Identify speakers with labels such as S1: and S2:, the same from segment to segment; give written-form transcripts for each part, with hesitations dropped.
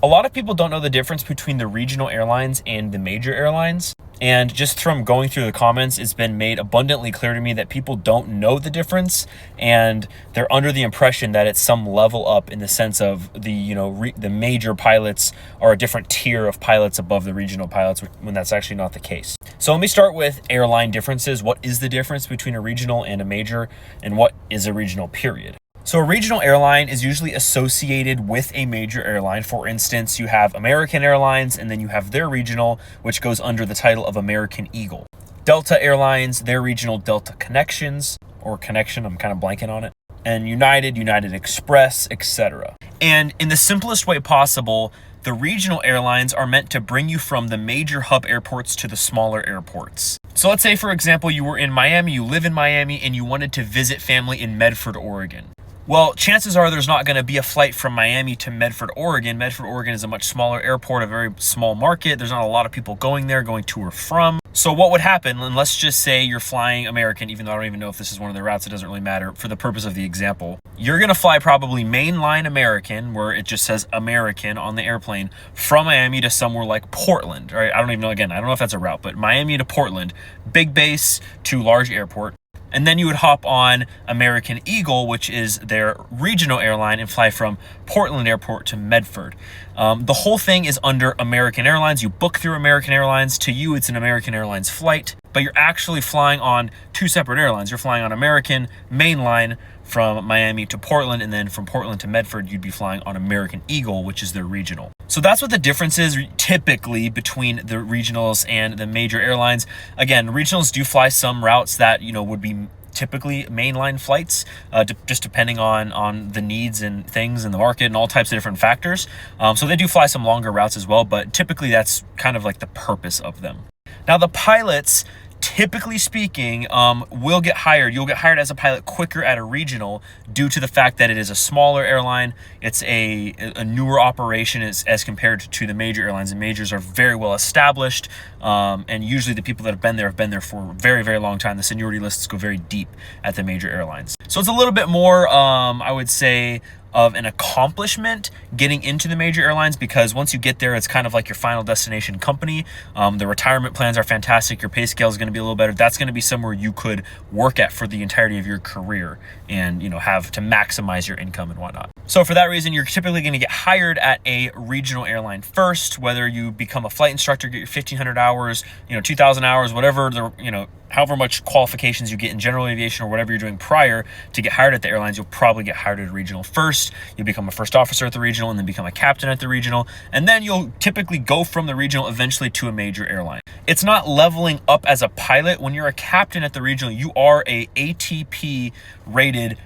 S1: A lot of people don't know the difference between the regional airlines and the major airlines. And just from going through the comments, it's been made abundantly clear to me that people don't know the difference, and they're under the impression that it's some level up in the sense of the major pilots are a different tier of pilots above the regional pilots, when that's actually not the case. So let me start with airline differences. What is the difference between a regional and a major, and what is a regional, period? So a regional airline is usually associated with a major airline. For instance, you have American Airlines, and then you have their regional, which goes under the title of American Eagle. Delta Airlines, their regional, Delta Connections, or Connection, I'm kind of blanking on it. And United Express, etc. And in the simplest way possible, the regional airlines are meant to bring you from the major hub airports to the smaller airports. So let's say, for example, you were in Miami, you live in Miami, and you wanted to visit family in Medford, Oregon. Well, chances are there's not going to be a flight from Miami to Medford, Oregon. Medford, Oregon is a much smaller airport, a very small market. There's not a lot of people going there, going to or from. So what would happen, and let's just say you're flying American, even though I don't even know if this is one of their routes, it doesn't really matter for the purpose of the example. You're going to fly probably mainline American, where it just says American on the airplane, from Miami to somewhere like Portland, right? I don't even know, again, I don't know if that's a route, but Miami to Portland, big base to large airport. And then you would hop on American Eagle, which is their regional airline, and fly from Portland Airport to Medford. The whole thing is under American Airlines. You book through American Airlines. To you, it's an American Airlines flight, but you're actually flying on two separate airlines. You're flying on American mainline from Miami to Portland, and then from Portland to Medford, you'd be flying on American Eagle, which is their regional. So that's what the difference is typically between the regionals and the major airlines. Again, regionals do fly some routes that, would be typically mainline flights, just depending on the needs and things in the market and all types of different factors. So they do fly some longer routes as well, but typically that's kind of like the purpose of them. Now, the pilots, typically speaking, will get hired. You'll get hired as a pilot quicker at a regional due to the fact that it is a smaller airline. It's a newer operation as compared to the major airlines. The majors are very well established, and usually the people that have been there for a very, very long time. The seniority lists go very deep at the major airlines. So it's a little bit more, I would say, of an accomplishment getting into the major airlines, because once you get there, it's kind of like your final destination company. The retirement plans are fantastic. Your pay scale is going to be a little better. That's going to be somewhere you could work at for the entirety of your career and, have to maximize your income and whatnot. So for that reason, you're typically going to get hired at a regional airline first, whether you become a flight instructor, get your 1,500 hours, 2,000 hours, whatever however much qualifications you get in general aviation or whatever you're doing prior to get hired at the airlines, you'll probably get hired at a regional first. You'll become a first officer at the regional, and then become a captain at the regional. And then you'll typically go from the regional eventually to a major airline. It's not leveling up as a pilot. When you're a captain at the regional, you are a ATP rated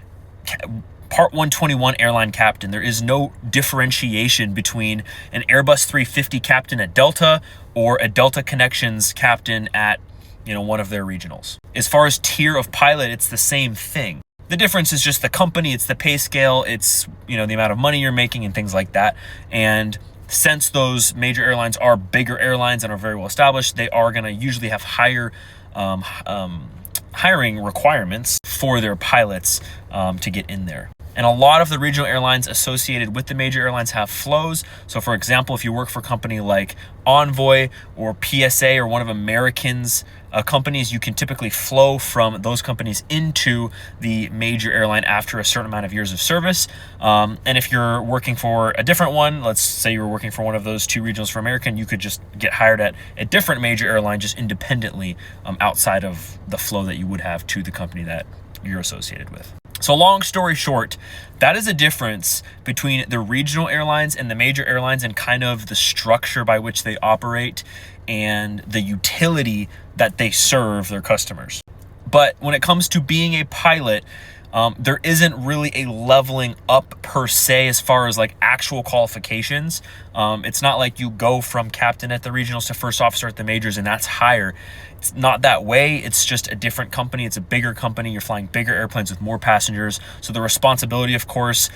S1: Part 121 airline captain. There is no differentiation between an Airbus 350 captain at Delta or a Delta Connections captain at one of their regionals. As far as tier of pilot, it's the same thing. The difference is just the company, it's the pay scale, it's, the amount of money you're making and things like that. And since those major airlines are bigger airlines and are very well established, they are going to usually have higher hiring requirements for their pilots to get in there. And a lot of the regional airlines associated with the major airlines have flows. So for example, if you work for a company like Envoy or PSA or one of American's companies, you can typically flow from those companies into the major airline after a certain amount of years of service. And if you're working for a different one, let's say you were working for one of those two regionals for American, you could just get hired at a different major airline just independently outside of the flow that you would have to the company that you're associated with. So long story short, that is a difference between the regional airlines and the major airlines, and kind of the structure by which they operate and the utility that they serve their customers. But when it comes to being a pilot, there isn't really a leveling up per se as far as like actual qualifications. It's not like you go from captain at the regionals to first officer at the majors and that's higher. It's not that way. It's just a different company. It's a bigger company. You're flying bigger airplanes with more passengers. So the responsibility, of course,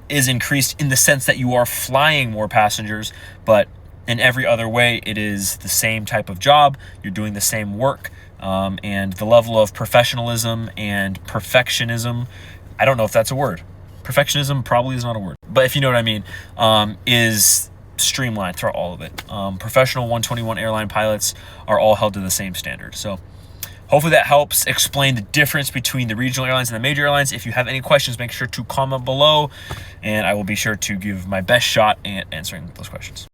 S1: is increased in the sense that you are flying more passengers, but in every other way, it is the same type of job. You're doing the same work. And the level of professionalism and perfectionism, I don't know if that's a word. perfectionism probably is not a word, but if you know what I mean, is streamlined throughout all of it. Professional 121 airline pilots are all held to the same standard. So hopefully that helps explain the difference between the regional airlines and the major airlines. If you have any questions, make sure to comment below, and I will be sure to give my best shot at answering those questions.